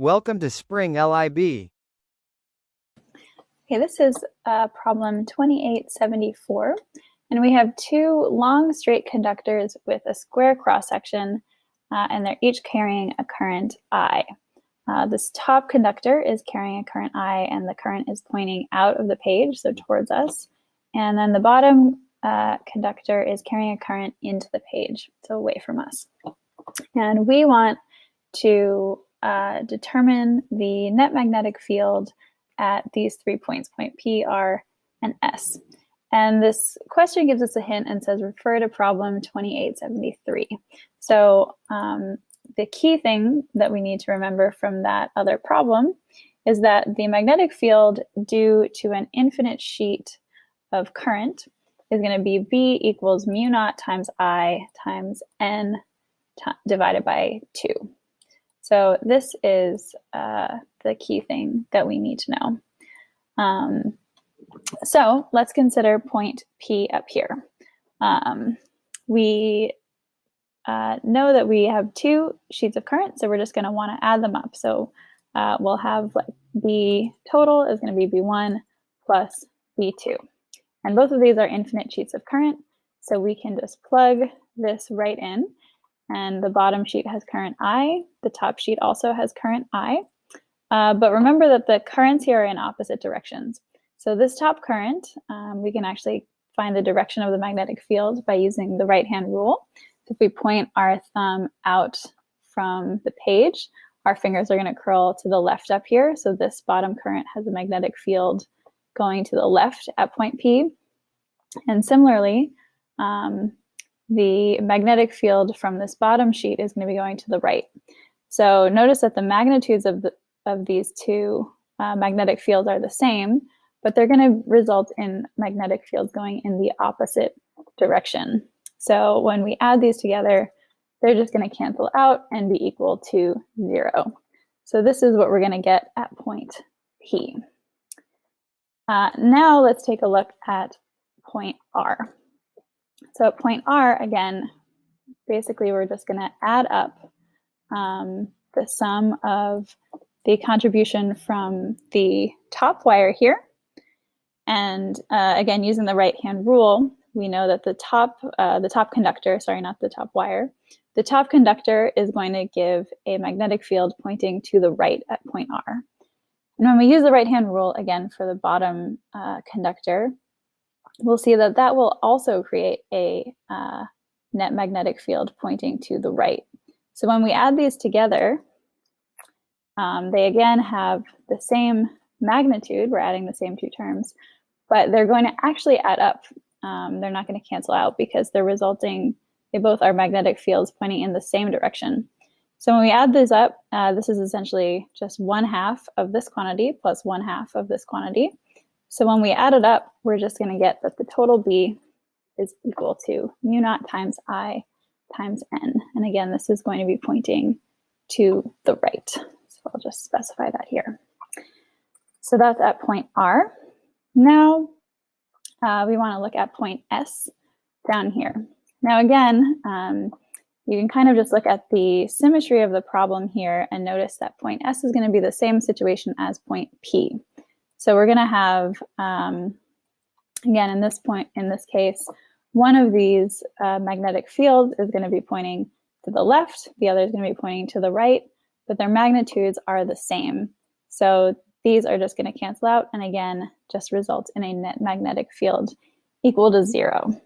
Welcome to Spring LIB. Okay, this is problem 2874, and we have two long straight conductors with a square cross-section, and they're each carrying a current I. This top conductor is carrying a current I, and the current is pointing out of the page, so towards us. And then the bottom conductor is carrying a current into the page, so away from us. And we want to determine the net magnetic field at these 3 points, point P, R, and S. And this question gives us a hint and says, refer to problem 2873. So the key thing that we need to remember from that other problem is that the magnetic field due to an infinite sheet of current is going to be B equals mu naught times I times N divided by 2. So this is the key thing that we need to know. So let's consider point P up here. We know that we have two sheets of current, so we're just going to want to add them up. So we'll have like B total is going to be B1 plus B2. And both of these are infinite sheets of current, so we can just plug this right in. And the bottom sheet has current I. The top sheet also has current I. But remember that the currents here are in opposite directions. So this top current, we can actually find the direction of the magnetic field by using the right-hand rule. So if we point our thumb out from the page, our fingers are going to curl to the left up here. So this bottom current has a magnetic field going to the left at point P. And similarly, the magnetic field from this bottom sheet is going to be going to the right. So notice that the magnitudes of these two magnetic fields are the same, but they're going to result in magnetic fields going in the opposite direction. So when we add these together, they're just going to cancel out and be equal to 0. So this is what we're going to get at point P. Now let's take a look at point R. So at point R, again, basically we're just going to add up the sum of the contribution from the top wire here. And again, using the right-hand rule, we know that the top conductor, sorry, not the top wire, the top conductor is going to give a magnetic field pointing to the right at point R. And when we use the right-hand rule, again, for the bottom conductor, we'll see that that will also create a net magnetic field pointing to the right. So when we add these together, they again have the same magnitude. We're adding the same two terms, but they're going to actually add up. They're not going to cancel out because they're resulting, they both are magnetic fields pointing in the same direction. So when we add these up, this is essentially just 1/2 of this quantity plus 1/2 of this quantity. So when we add it up, we're just going to get that the total B is equal to mu naught times I times N. And again, this is going to be pointing to the right. So I'll just specify that here. So that's at point R. Now we want to look at point S down here. Now again, you can kind of just look at the symmetry of the problem here and notice that point S is going to be the same situation as point P. So we're going to have, again, in this case, one of these magnetic fields is going to be pointing to the left, the other is going to be pointing to the right, but their magnitudes are the same. So these are just going to cancel out and again, just result in a net magnetic field equal to 0.